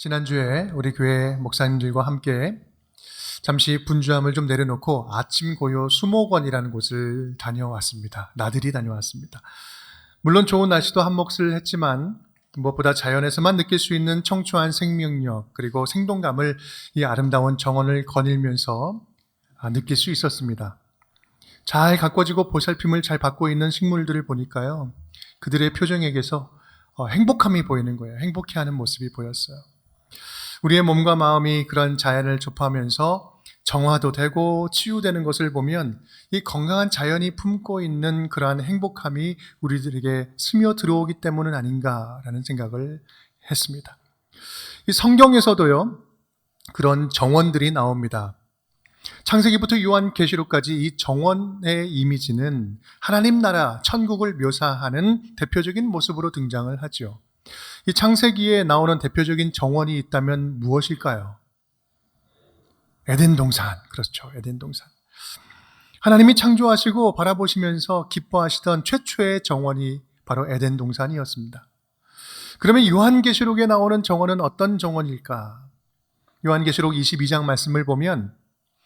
지난주에 우리 교회 목사님들과 함께 잠시 분주함을 좀 내려놓고 아침 고요 수목원이라는 곳을 다녀왔습니다. 나들이 다녀왔습니다. 물론 좋은 날씨도 한 몫을 했지만 무엇보다 자연에서만 느낄 수 있는 청초한 생명력 그리고 생동감을 이 아름다운 정원을 거닐면서 느낄 수 있었습니다. 잘 가꿔지고 보살핌을 잘 받고 있는 식물들을 보니까요, 그들의 표정에게서 행복함이 보이는 거예요. 행복해하는 모습이 보였어요. 우리의 몸과 마음이 그런 자연을 접하면서 정화도 되고 치유되는 것을 보면 이 건강한 자연이 품고 있는 그러한 행복함이 우리들에게 스며 들어오기 때문은 아닌가라는 생각을 했습니다. 이 성경에서도요, 그런 정원들이 나옵니다. 창세기부터 요한계시록까지 이 정원의 이미지는 하나님 나라, 천국을 묘사하는 대표적인 모습으로 등장을 하죠. 이 창세기에 나오는 대표적인 정원이 있다면 무엇일까요? 에덴 동산. 그렇죠. 에덴 동산. 하나님이 창조하시고 바라보시면서 기뻐하시던 최초의 정원이 바로 에덴 동산이었습니다. 그러면 요한계시록에 나오는 정원은 어떤 정원일까? 요한계시록 22장 말씀을 보면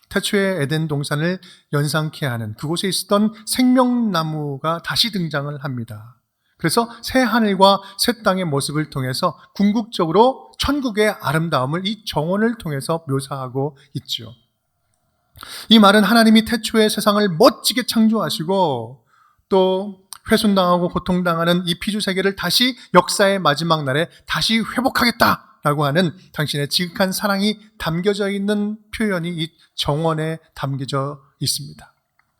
태초의 에덴 동산을 연상케 하는 그곳에 있었던 생명나무가 다시 등장을 합니다. 그래서 새 하늘과 새 땅의 모습을 통해서 궁극적으로 천국의 아름다움을 이 정원을 통해서 묘사하고 있죠. 이 말은 하나님이 태초의 세상을 멋지게 창조하시고 또 훼손당하고 고통당하는 이 피조 세계를 다시 역사의 마지막 날에 다시 회복하겠다라고 하는 당신의 지극한 사랑이 담겨져 있는 표현이 이 정원에 담겨져 있습니다.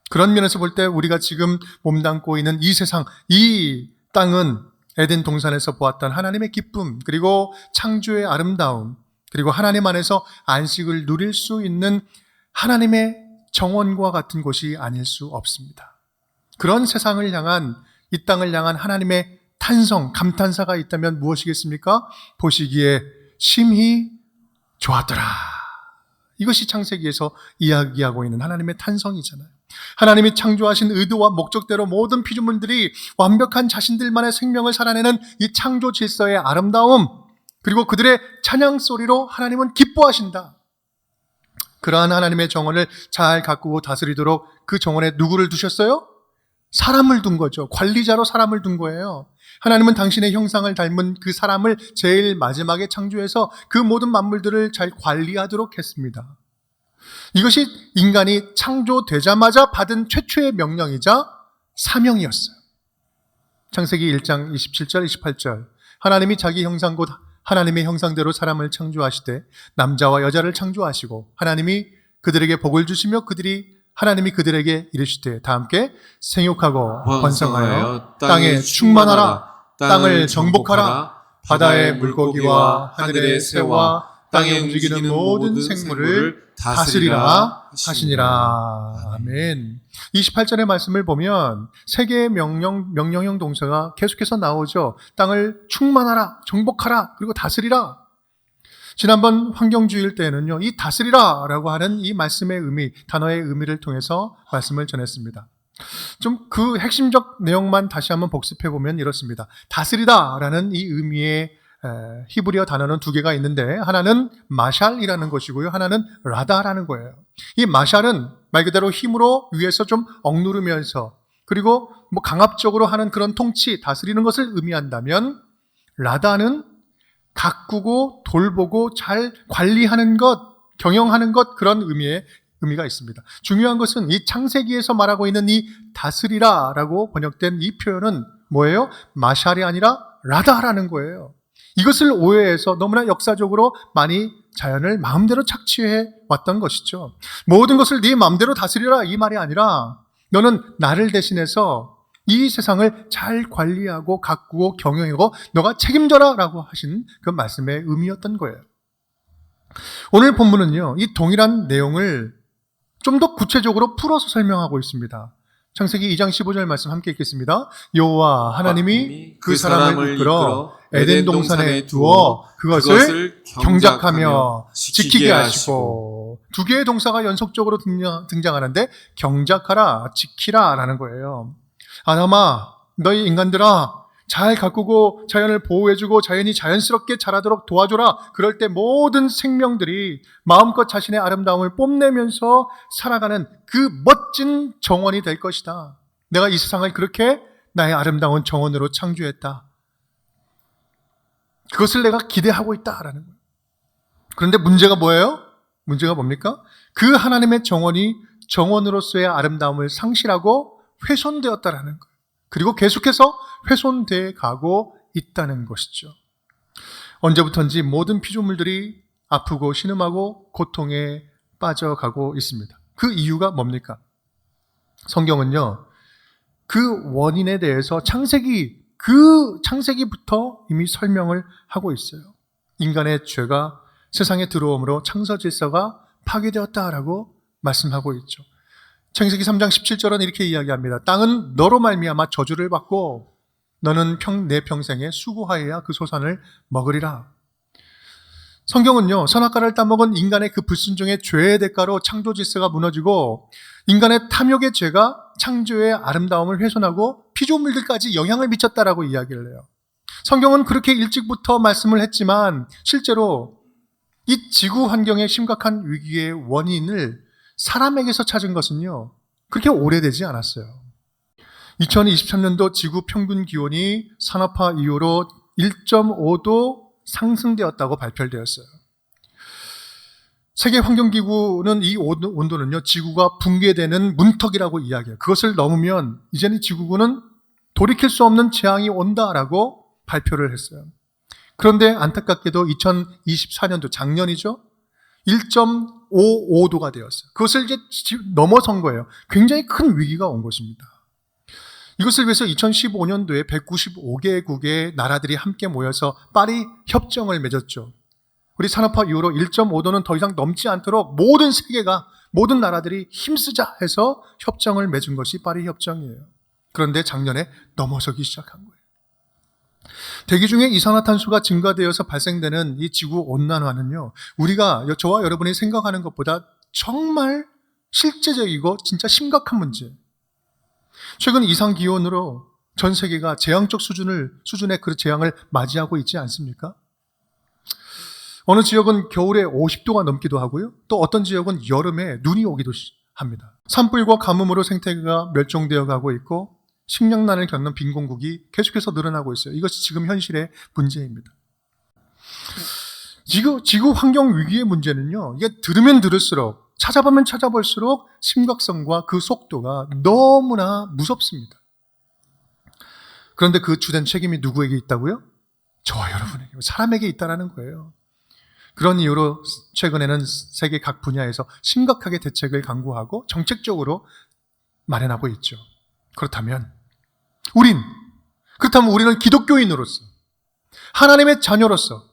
그런 면에서 볼 때 우리가 지금 몸담고 있는 이 세상, 이 땅은 에덴 동산에서 보았던 하나님의 기쁨, 그리고 창조의 아름다움, 그리고 하나님 안에서 안식을 누릴 수 있는 하나님의 정원과 같은 곳이 아닐 수 없습니다. 그런 세상을 향한, 이 땅을 향한 하나님의 탄성, 감탄사가 있다면 무엇이겠습니까? 보시기에 심히 좋았더라. 이것이 창세기에서 이야기하고 있는 하나님의 탄성이잖아요. 하나님이 창조하신 의도와 목적대로 모든 피조물들이 완벽한 자신들만의 생명을 살아내는 이 창조 질서의 아름다움, 그리고 그들의 찬양 소리로 하나님은 기뻐하신다. 그러한 하나님의 정원을 잘 가꾸고 다스리도록 그 정원에 누구를 두셨어요? 사람을 둔 거죠. 관리자로 사람을 둔 거예요. 하나님은 당신의 형상을 닮은 그 사람을 제일 마지막에 창조해서 그 모든 만물들을 잘 관리하도록 했습니다. 이것이 인간이 창조되자마자 받은 최초의 명령이자 사명이었어요. 창세기 1장 27절 28절 하나님이 자기 형상 곧 하나님의 형상대로 사람을 창조하시되 남자와 여자를 창조하시고 하나님이 그들에게 복을 주시며 하나님이 그들에게 이르시되 다 함께 생육하고 번성하여 땅에 충만하라. 땅을 정복하라. 바다의 물고기와 하늘의 새와 땅에 움직이는 모든 생물을 다스리라 하시니라. 아멘. 28절의 말씀을 보면 세 개의 명령형 동사가 계속해서 나오죠. 땅을 충만하라, 정복하라, 그리고 다스리라. 지난번 환경주일 때는요, 이 다스리라라고 하는 이 말씀의 의미, 단어의 의미를 통해서 말씀을 전했습니다. 좀 그 핵심적 내용만 다시 한번 복습해 보면 이렇습니다. 다스리다라는 이 의미의 히브리어 단어는 두 개가 있는데 하나는 마샬이라는 것이고요, 하나는 라다라는 거예요. 이 마샬은 말 그대로 힘으로 위에서 좀 억누르면서 그리고 강압적으로 하는 그런 통치, 다스리는 것을 의미한다면 라다는 가꾸고 돌보고 잘 관리하는 것, 경영하는 것, 그런 의미가 있습니다. 중요한 것은 이 창세기에서 말하고 있는 이 다스리라라고 번역된 이 표현은 뭐예요? 마샬이 아니라 라다라는 거예요. 이것을 오해해서 너무나 역사적으로 많이 자연을 마음대로 착취해 왔던 것이죠. 모든 것을 네 마음대로 다스리라 이 말이 아니라 너는 나를 대신해서 이 세상을 잘 관리하고 가꾸고 경영하고 너가 책임져라 라고 하신 그 말씀의 의미였던 거예요. 오늘 본문은요, 이 동일한 내용을 좀 더 구체적으로 풀어서 설명하고 있습니다. 창세기 2장 15절 말씀 함께 읽겠습니다. 여호와 하나님이 그 사람을 이끌어 에덴 동산에 두어 그것을 경작하며 지키게 하시고, 두 개의 동사가 연속적으로 등장하는데 경작하라, 지키라 라는 거예요. 아담아, 너희 인간들아, 잘 가꾸고 자연을 보호해주고 자연이 자연스럽게 자라도록 도와줘라. 그럴 때 모든 생명들이 마음껏 자신의 아름다움을 뽐내면서 살아가는 그 멋진 정원이 될 것이다. 내가 이 세상을 그렇게 나의 아름다운 정원으로 창조했다. 그것을 내가 기대하고 있다라는 거예요. 그런데 문제가 뭐예요? 문제가 뭡니까? 그 하나님의 정원이 정원으로서의 아름다움을 상실하고 훼손되었다라는 거예요. 그리고 계속해서 훼손돼 가고 있다는 것이죠. 언제부턴지 모든 피조물들이 아프고 신음하고 고통에 빠져가고 있습니다. 그 이유가 뭡니까? 성경은요, 그 원인에 대해서 창세기부터 이미 설명을 하고 있어요. 인간의 죄가 세상에 들어옴으로 창조 질서가 파괴되었다라고 말씀하고 있죠. 창세기 3장 17절은 이렇게 이야기합니다. 땅은 너로 말미암아 저주를 받고 너는 내 평생에 수고하여야 그 소산을 먹으리라. 성경은요, 선악과를 따먹은 인간의 그 불순종의 죄의 대가로 창조 질서가 무너지고 인간의 탐욕의 죄가 창조의 아름다움을 훼손하고 피조물들까지 영향을 미쳤다라고 이야기를 해요. 성경은 그렇게 일찍부터 말씀을 했지만 실제로 이 지구 환경의 심각한 위기의 원인을 사람에게서 찾은 것은요, 그렇게 오래되지 않았어요. 2023년도 지구 평균 기온이 산업화 이후로 1.5도 상승되었다고 발표되었어요. 세계환경기구는 이 온도는요, 지구가 붕괴되는 문턱이라고 이야기해요. 그것을 넘으면 이제는 지구는 돌이킬 수 없는 재앙이 온다라고 발표를 했어요. 그런데 안타깝게도 2024년도 작년이죠. 1.55도가 되었어요. 그것을 이제 넘어선 거예요. 굉장히 큰 위기가 온 것입니다. 이것을 위해서 2015년도에 195개국의 나라들이 함께 모여서 파리 협정을 맺었죠. 우리 산업화 이후로 1.5도는 더 이상 넘지 않도록 모든 세계가, 모든 나라들이 힘쓰자 해서 협정을 맺은 것이 파리 협정이에요. 그런데 작년에 넘어서기 시작한 거예요. 대기 중에 이산화탄소가 증가되어서 발생되는 이 지구 온난화는요, 우리가, 저와 여러분이 생각하는 것보다 정말 실제적이고 진짜 심각한 문제예요. 최근 이상기온으로 전 세계가 재앙적 수준의 그 재앙을 맞이하고 있지 않습니까? 어느 지역은 겨울에 50도가 넘기도 하고요. 또 어떤 지역은 여름에 눈이 오기도 합니다. 산불과 가뭄으로 생태계가 멸종되어 가고 있고 식량난을 겪는 빈곤국이 계속해서 늘어나고 있어요. 이것이 지금 현실의 문제입니다. 지구 환경 위기의 문제는요, 이게 들으면 들을수록, 찾아보면 찾아볼수록 심각성과 그 속도가 너무나 무섭습니다. 그런데 그 주된 책임이 누구에게 있다고요? 저와 여러분에게, 사람에게 있다는 거예요. 그런 이유로 최근에는 세계 각 분야에서 심각하게 대책을 강구하고 정책적으로 마련하고 있죠. 그렇다면 우리는 기독교인으로서, 하나님의 자녀로서,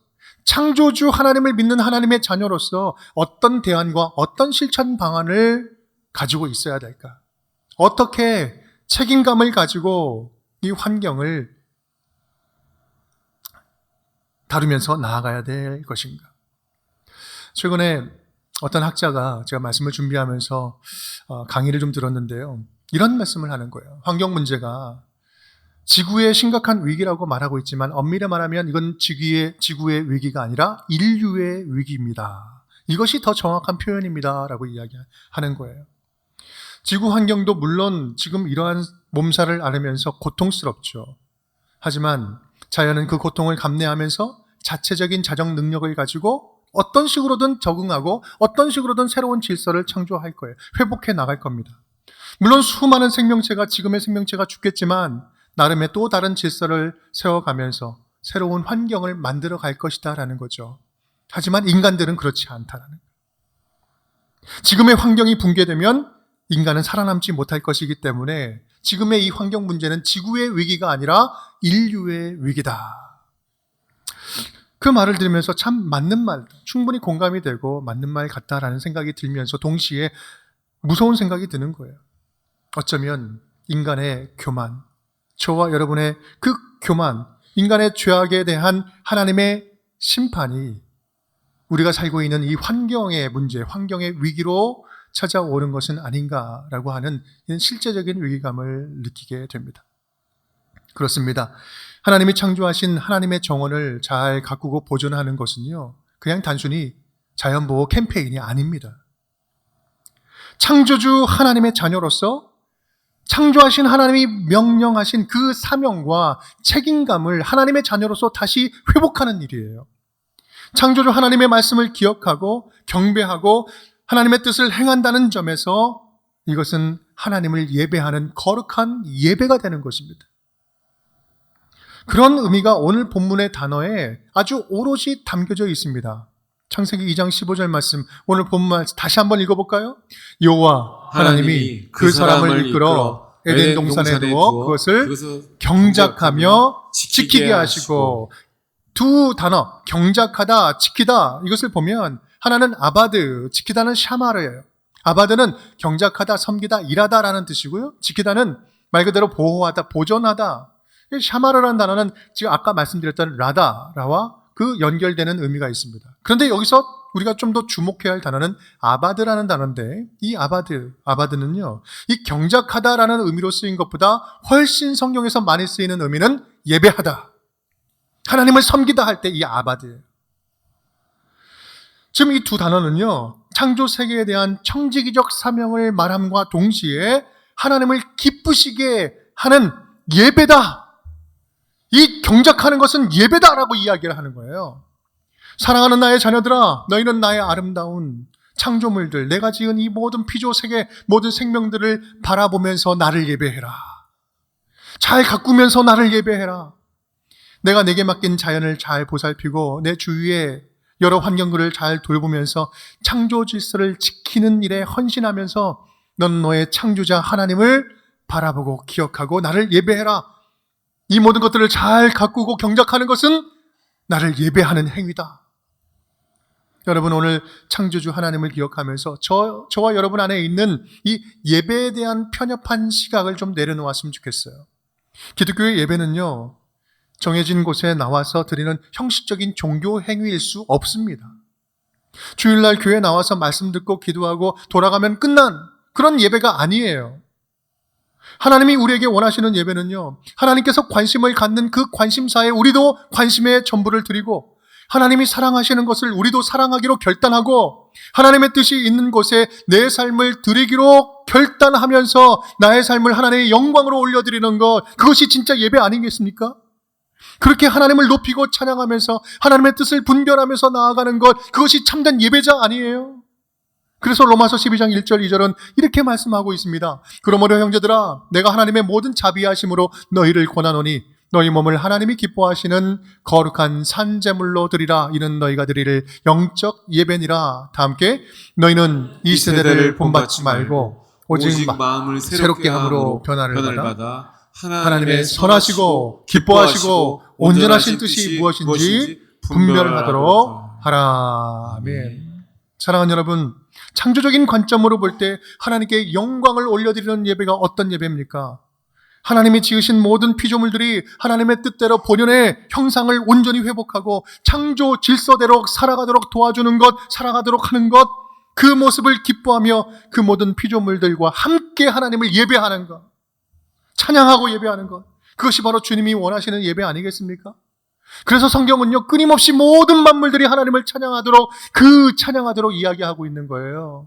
창조주 하나님을 믿는 하나님의 자녀로서 어떤 대안과 어떤 실천 방안을 가지고 있어야 될까? 어떻게 책임감을 가지고 이 환경을 다루면서 나아가야 될 것인가? 최근에 어떤 학자가, 제가 말씀을 준비하면서 강의를 좀 들었는데요, 이런 말씀을 하는 거예요. 환경 문제가 지구의 심각한 위기라고 말하고 있지만 엄밀히 말하면 이건 지구의 위기가 아니라 인류의 위기입니다. 이것이 더 정확한 표현입니다 라고 이야기하는 거예요. 지구 환경도 물론 지금 이러한 몸살을 앓으면서 고통스럽죠. 하지만 자연은 그 고통을 감내하면서 자체적인 자정 능력을 가지고 어떤 식으로든 적응하고 어떤 식으로든 새로운 질서를 창조할 거예요. 회복해 나갈 겁니다. 물론 수많은 생명체가, 지금의 생명체가 죽겠지만 나름의 또 다른 질서를 세워가면서 새로운 환경을 만들어 갈 것이다 라는 거죠. 하지만 인간들은 그렇지 않다라는 거예요. 지금의 환경이 붕괴되면 인간은 살아남지 못할 것이기 때문에 지금의 이 환경 문제는 지구의 위기가 아니라 인류의 위기다. 그 말을 들으면서 참 맞는 말, 충분히 공감이 되고 맞는 말 같다라는 생각이 들면서 동시에 무서운 생각이 드는 거예요. 어쩌면 인간의 교만, 저와 여러분의 그 교만, 인간의 죄악에 대한 하나님의 심판이 우리가 살고 있는 이 환경의 문제, 환경의 위기로 찾아오는 것은 아닌가라고 하는 이런 실제적인 위기감을 느끼게 됩니다. 그렇습니다. 하나님이 창조하신 하나님의 정원을 잘 가꾸고 보존하는 것은요, 그냥 단순히 자연보호 캠페인이 아닙니다. 창조주 하나님의 자녀로서 창조하신 하나님이 명령하신 그 사명과 책임감을 하나님의 자녀로서 다시 회복하는 일이에요. 창조주 하나님의 말씀을 기억하고 경배하고 하나님의 뜻을 행한다는 점에서 이것은 하나님을 예배하는 거룩한 예배가 되는 것입니다. 그런 의미가 오늘 본문의 단어에 아주 오롯이 담겨져 있습니다. 창세기 2장 15절 말씀, 오늘 본문 다시 한번 읽어볼까요? 여호와 하나님이 그 사람을 이끌어 에덴 동산에 두어 그것을 경작하며 지키게 하시고, 두 단어 경작하다, 지키다, 이것을 보면 하나는 아바드, 지키다는 샤마르예요. 아바드는 경작하다, 섬기다, 일하다라는 뜻이고요. 지키다는 말 그대로 보호하다, 보존하다. 샤마르라는 단어는 지금 아까 말씀드렸던 라다라와 그 연결되는 의미가 있습니다. 그런데 여기서 우리가 좀 더 주목해야 할 단어는 아바드라는 단어인데, 이 아바드는요, 이 경작하다라는 의미로 쓰인 것보다 훨씬 성경에서 많이 쓰이는 의미는 예배하다, 하나님을 섬기다 할 때 이 아바드예요. 지금 이 두 단어는요, 창조 세계에 대한 청지기적 사명을 말함과 동시에 하나님을 기쁘시게 하는 예배다, 이 경작하는 것은 예배다라고 이야기를 하는 거예요. 사랑하는 나의 자녀들아, 너희는 나의 아름다운 창조물들, 내가 지은 이 모든 피조 세계, 모든 생명들을 바라보면서 나를 예배해라. 잘 가꾸면서 나를 예배해라. 내가 내게 맡긴 자연을 잘 보살피고 내 주위의 여러 환경들을 잘 돌보면서 창조 질서를 지키는 일에 헌신하면서 넌 너의 창조자 하나님을 바라보고 기억하고 나를 예배해라. 이 모든 것들을 잘 가꾸고 경작하는 것은 나를 예배하는 행위다. 여러분, 오늘 창조주 하나님을 기억하면서 저와 여러분 안에 있는 이 예배에 대한 편협한 시각을 좀 내려놓았으면 좋겠어요. 기독교의 예배는요, 정해진 곳에 나와서 드리는 형식적인 종교 행위일 수 없습니다. 주일날 교회 나와서 말씀 듣고 기도하고 돌아가면 끝난 그런 예배가 아니에요. 하나님이 우리에게 원하시는 예배는요, 하나님께서 관심을 갖는 그 관심사에 우리도 관심의 전부를 드리고, 하나님이 사랑하시는 것을 우리도 사랑하기로 결단하고, 하나님의 뜻이 있는 곳에 내 삶을 드리기로 결단하면서 나의 삶을 하나님의 영광으로 올려드리는 것, 그것이 진짜 예배 아니겠습니까? 그렇게 하나님을 높이고 찬양하면서 하나님의 뜻을 분별하면서 나아가는 것, 그것이 참된 예배자 아니에요? 그래서 로마서 12장 1절 2절은 이렇게 말씀하고 있습니다. 그러므로 형제들아, 내가 하나님의 모든 자비하심으로 너희를 권하노니 너희 몸을 하나님이 기뻐하시는 거룩한 산제물로 드리라. 이는 너희가 드릴 영적 예배니라. 다 함께, 너희는 이 세대를 본받지 말고 오직 마음을 새롭게 함으로 변화를 받아 하나님의 선하시고 기뻐하시고 온전하신 뜻이 무엇인지 분별하도록 하라. 아멘. 사랑하는 여러분, 창조적인 관점으로 볼 때 하나님께 영광을 올려드리는 예배가 어떤 예배입니까? 하나님이 지으신 모든 피조물들이 하나님의 뜻대로 본연의 형상을 온전히 회복하고 창조 질서대로 살아가도록 도와주는 것, 살아가도록 하는 것, 그 모습을 기뻐하며 그 모든 피조물들과 함께 하나님을 예배하는 것, 찬양하고 예배하는 것, 그것이 바로 주님이 원하시는 예배 아니겠습니까? 그래서 성경은요, 끊임없이 모든 만물들이 하나님을 찬양하도록 이야기하고 있는 거예요.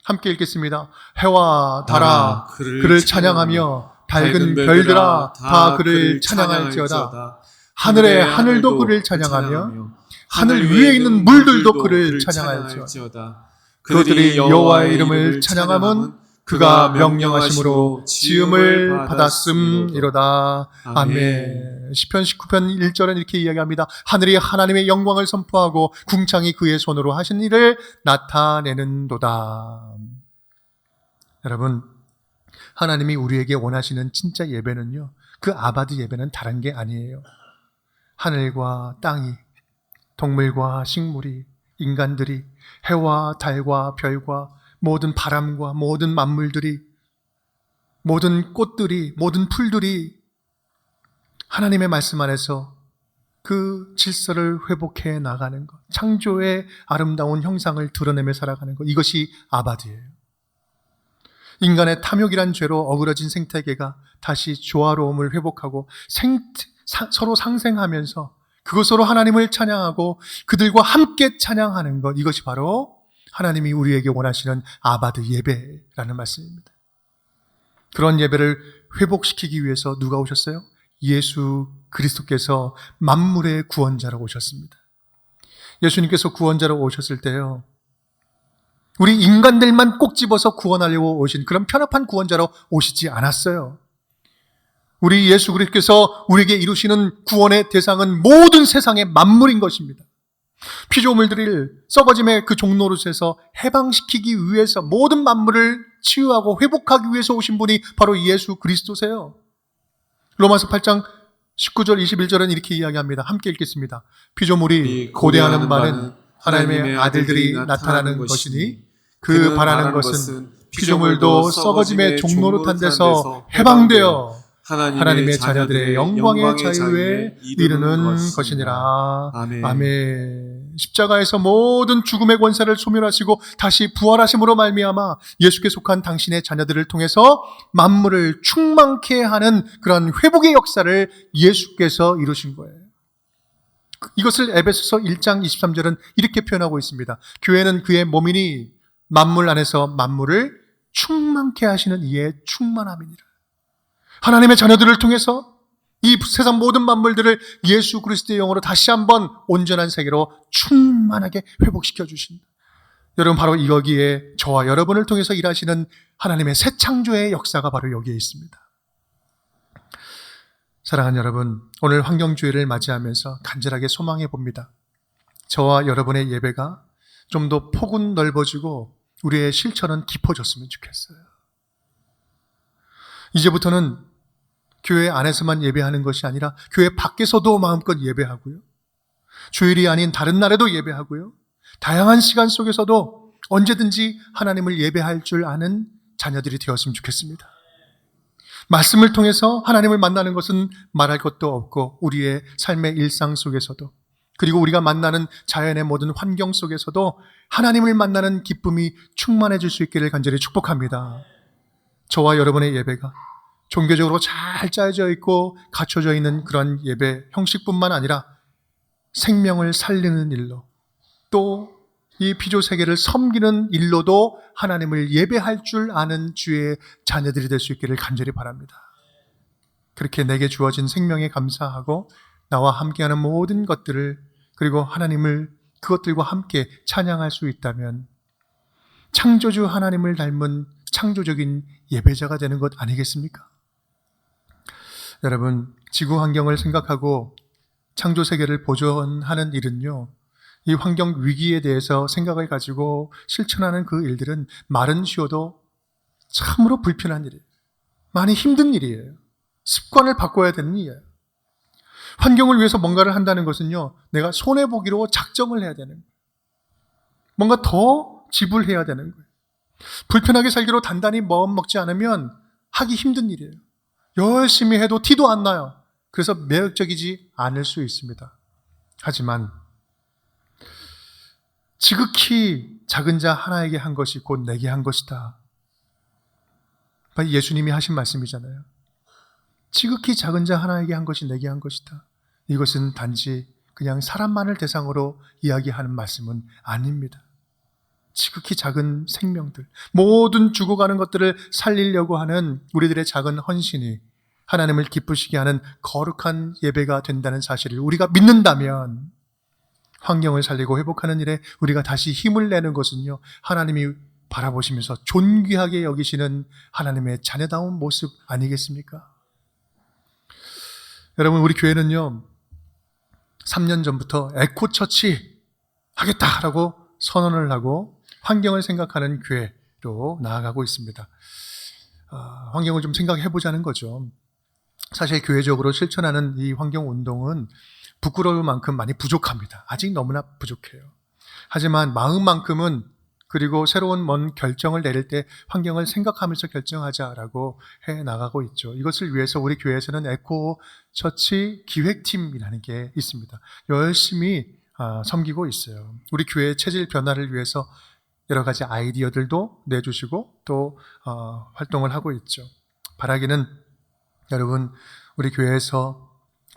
함께 읽겠습니다. 해와 달아 그를 찬양하며 밝은 별들아 다 그를 찬양할지어다. 하늘의 하늘도 그를 찬양하며 하늘 위에 있는 물들도 그를 찬양할지어다. 그들이 여호와의 이름을 찬양함은 그가 명령하심으로 지음을 받았음이로다. 아멘. 시편 19편 1절은 이렇게 이야기합니다. 하늘이 하나님의 영광을 선포하고 궁창이 그의 손으로 하신 일을 나타내는도다. 여러분, 하나님이 우리에게 원하시는 진짜 예배는요, 그 아바드 예배는 다른 게 아니에요. 하늘과 땅이, 동물과 식물이, 인간들이, 해와 달과 별과 모든 바람과 모든 만물들이, 모든 꽃들이, 모든 풀들이 하나님의 말씀 안에서 그 질서를 회복해 나가는 것, 창조의 아름다운 형상을 드러내며 살아가는 것, 이것이 아바드예요. 인간의 탐욕이란 죄로 어그러진 생태계가 다시 조화로움을 회복하고 서로 상생하면서 그것으로 하나님을 찬양하고 그들과 함께 찬양하는 것, 이것이 바로 하나님이 우리에게 원하시는 아바드 예배라는 말씀입니다. 그런 예배를 회복시키기 위해서 누가 오셨어요? 예수 그리스도께서 만물의 구원자로 오셨습니다. 예수님께서 구원자로 오셨을 때요, 우리 인간들만 꼭 집어서 구원하려고 오신 그런 편협한 구원자로 오시지 않았어요. 우리 예수 그리스도께서 우리에게 이루시는 구원의 대상은 모든 세상의 만물인 것입니다. 피조물들을 썩어짐의 그 종노릇에서 해방시키기 위해서 모든 만물을 치유하고 회복하기 위해서 오신 분이 바로 예수 그리스도세요. 로마서 8장 19절 21절은 이렇게 이야기합니다. 함께 읽겠습니다. 피조물이 고대하는 바는 하나님의 아들들이 나타나는 것이니 그 바라는 것은 피조물도 썩어짐의 종노릇한 데서 해방되어 하나님의 자녀들의 영광의 자유에 이르는 것이니라. 아멘. 십자가에서 모든 죽음의 권세를 소멸하시고 다시 부활하심으로 말미암아 예수께 속한 당신의 자녀들을 통해서 만물을 충만케 하는 그런 회복의 역사를 예수께서 이루신 거예요. 이것을 에베소서 1장 23절은 이렇게 표현하고 있습니다. 교회는 그의 몸이니 만물 안에서 만물을 충만케 하시는 이의 충만함이니라. 하나님의 자녀들을 통해서 이 세상 모든 만물들을 예수 그리스도의 영으로 다시 한번 온전한 세계로 충만하게 회복시켜 주신다. 여러분, 바로 여기에 저와 여러분을 통해서 일하시는 하나님의 새 창조의 역사가 바로 여기에 있습니다. 사랑하는 여러분, 오늘 환경주의를 맞이하면서 간절하게 소망해 봅니다. 저와 여러분의 예배가 좀 더 폭은 넓어지고 우리의 실천은 깊어졌으면 좋겠어요. 이제부터는 교회 안에서만 예배하는 것이 아니라 교회 밖에서도 마음껏 예배하고요, 주일이 아닌 다른 날에도 예배하고요, 다양한 시간 속에서도 언제든지 하나님을 예배할 줄 아는 자녀들이 되었으면 좋겠습니다. 말씀을 통해서 하나님을 만나는 것은 말할 것도 없고 우리의 삶의 일상 속에서도, 그리고 우리가 만나는 자연의 모든 환경 속에서도 하나님을 만나는 기쁨이 충만해질 수 있기를 간절히 축복합니다. 저와 여러분의 예배가 종교적으로 잘 짜여져 있고 갖춰져 있는 그런 예배 형식뿐만 아니라 생명을 살리는 일로, 또 이 피조 세계를 섬기는 일로도 하나님을 예배할 줄 아는 주의 자녀들이 될 수 있기를 간절히 바랍니다. 그렇게 내게 주어진 생명에 감사하고 나와 함께하는 모든 것들을, 그리고 하나님을 그것들과 함께 찬양할 수 있다면 창조주 하나님을 닮은 창조적인 예배자가 되는 것 아니겠습니까? 여러분, 지구 환경을 생각하고 창조 세계를 보존하는 일은요, 이 환경 위기에 대해서 생각을 가지고 실천하는 그 일들은 말은 쉬워도 참으로 불편한 일이에요. 많이 힘든 일이에요. 습관을 바꿔야 되는 일이에요. 환경을 위해서 뭔가를 한다는 것은요, 내가 손해보기로 작정을 해야 되는 거예요. 뭔가 더 지불해야 되는 거예요. 불편하게 살기로 단단히 마음 먹지 않으면 하기 힘든 일이에요. 열심히 해도 티도 안 나요. 그래서 매력적이지 않을 수 있습니다. 하지만 지극히 작은 자 하나에게 한 것이 곧 내게 한 것이다. 예수님이 하신 말씀이잖아요. 지극히 작은 자 하나에게 한 것이 내게 한 것이다. 이것은 단지 그냥 사람만을 대상으로 이야기하는 말씀은 아닙니다. 지극히 작은 생명들, 모든 죽어가는 것들을 살리려고 하는 우리들의 작은 헌신이 하나님을 기쁘시게 하는 거룩한 예배가 된다는 사실을 우리가 믿는다면, 환경을 살리고 회복하는 일에 우리가 다시 힘을 내는 것은요, 하나님이 바라보시면서 존귀하게 여기시는 하나님의 자녀다운 모습 아니겠습니까? 여러분, 우리 교회는요 3년 전부터 에코처치 하겠다라고 선언을 하고 환경을 생각하는 교회로 나아가고 있습니다. 환경을 좀 생각해 보자는 거죠. 사실 교회적으로 실천하는 이 환경운동은 부끄러울 만큼 많이 부족합니다. 아직 너무나 부족해요. 하지만 마음만큼은, 그리고 새로운 먼 결정을 내릴 때 환경을 생각하면서 결정하자라고 해 나가고 있죠. 이것을 위해서 우리 교회에서는 에코처치 기획팀이라는 게 있습니다. 열심히 섬기고 있어요. 우리 교회의 체질 변화를 위해서 여러 가지 아이디어들도 내주시고 또 활동을 하고 있죠. 바라기는 여러분, 우리 교회에서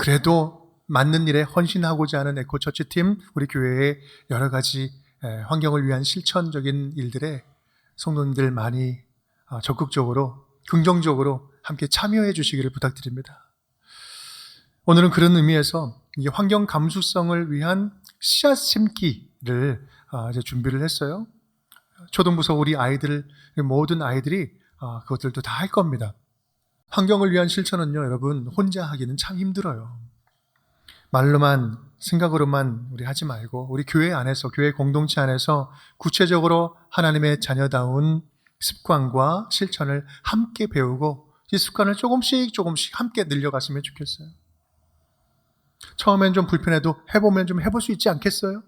그래도 맞는 일에 헌신하고자 하는 에코처치팀, 우리 교회의 여러 가지 환경을 위한 실천적인 일들에 성도님들 많이 적극적으로 긍정적으로 함께 참여해 주시기를 부탁드립니다. 오늘은 그런 의미에서 이 환경 감수성을 위한 씨앗 심기를 이제 준비를 했어요. 초등부서 우리 아이들, 모든 아이들이 그것들도 다 할 겁니다. 환경을 위한 실천은요, 여러분, 혼자 하기는 참 힘들어요. 말로만, 생각으로만 우리 하지 말고, 우리 교회 안에서, 교회 공동체 안에서 구체적으로 하나님의 자녀다운 습관과 실천을 함께 배우고, 이 습관을 조금씩 함께 늘려갔으면 좋겠어요. 처음엔 좀 불편해도 해보면 좀 해볼 수 있지 않겠어요?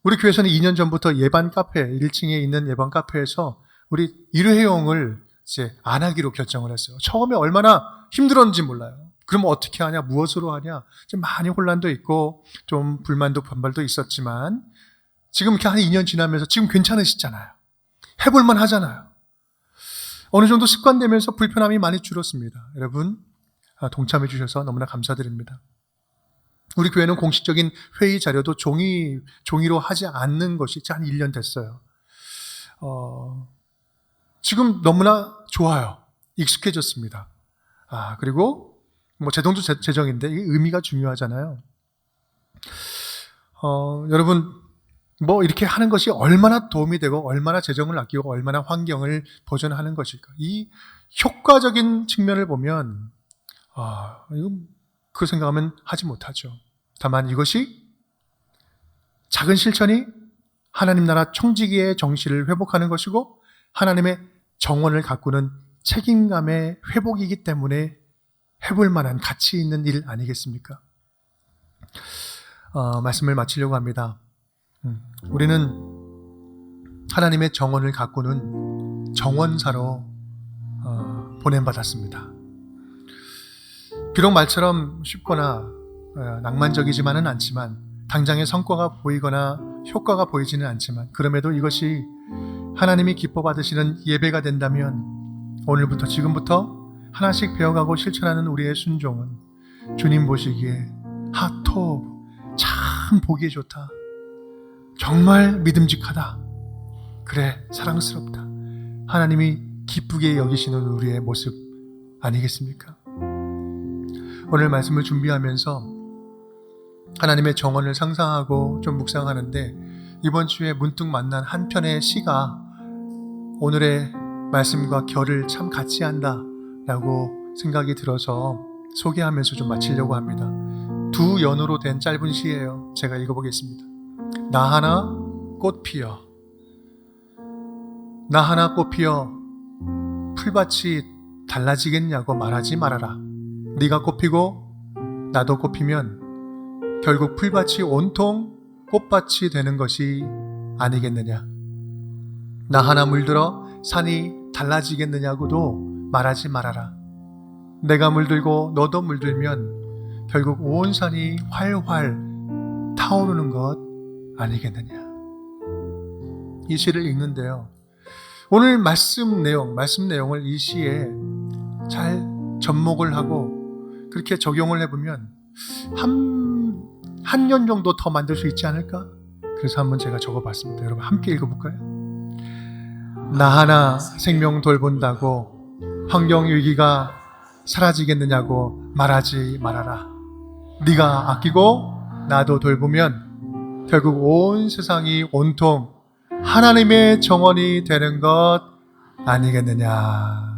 우리 교회에서는 2년 전부터 예반 카페, 1층에 있는 예반 카페에서 우리 일회용을 이제 안 하기로 결정을 했어요. 처음에 얼마나 힘들었는지 몰라요. 그러면 어떻게 하냐, 무엇으로 하냐, 좀 많이 혼란도 있고 좀 불만도 반발도 있었지만 지금 이렇게 한 2년 지나면서 지금 괜찮으시잖아요. 해볼만 하잖아요. 어느 정도 습관되면서 불편함이 많이 줄었습니다. 여러분 동참해 주셔서 너무나 감사드립니다. 우리 교회는 공식적인 회의 자료도 종이로 하지 않는 것이 한 1년 됐어요. 지금 너무나 좋아요. 익숙해졌습니다. 그리고 제 돈도 제 정인데 이게 의미가 중요하잖아요. 여러분 이렇게 하는 것이 얼마나 도움이 되고 얼마나 재정을 아끼고 얼마나 환경을 보존하는 것일까. 이 효과적인 측면을 보면 그 생각하면 하지 못하죠. 다만 이것이 작은 실천이 하나님 나라 청지기의 정신을 회복하는 것이고 하나님의 정원을 가꾸는 책임감의 회복이기 때문에 해볼 만한 가치 있는 일 아니겠습니까? 말씀을 마치려고 합니다. 우리는 하나님의 정원을 가꾸는 정원사로 보냄받았습니다. 비록 말처럼 쉽거나 낭만적이지만은 않지만 당장의 성과가 보이거나 효과가 보이지는 않지만 그럼에도 이것이 하나님이 기뻐 받으시는 예배가 된다면 오늘부터 지금부터 하나씩 배워가고 실천하는 우리의 순종은 주님 보시기에 핫톱 참 보기에 좋다. 정말 믿음직하다. 그래 사랑스럽다. 하나님이 기쁘게 여기시는 우리의 모습 아니겠습니까? 오늘 말씀을 준비하면서 하나님의 정원을 상상하고 좀 묵상하는데 이번 주에 문득 만난 한 편의 시가 오늘의 말씀과 결을 참 같이 한다 라고 생각이 들어서 소개하면서 좀 마치려고 합니다. 두 연으로 된 짧은 시예요. 제가 읽어보겠습니다. 나 하나 꽃 피어 나 하나 꽃 피어 풀밭이 달라지겠냐고 말하지 말아라. 네가 꽃피고 나도 꽃피면 결국 풀밭이 온통 꽃밭이 되는 것이 아니겠느냐. 나 하나 물들어 산이 달라지겠느냐고도 말하지 말아라. 내가 물들고 너도 물들면 결국 온 산이 활활 타오르는 것 아니겠느냐. 이 시를 읽는데요. 오늘 말씀 내용을 이 시에 잘 접목을 하고 그렇게 적용을 해보면 한 년 정도 더 만들 수 있지 않을까? 그래서 한번 제가 적어봤습니다. 여러분 함께 읽어볼까요? 나 하나 생명 돌본다고 환경위기가 사라지겠느냐고 말하지 말아라. 네가 아끼고 나도 돌보면 결국 온 세상이 온통 하나님의 정원이 되는 것 아니겠느냐.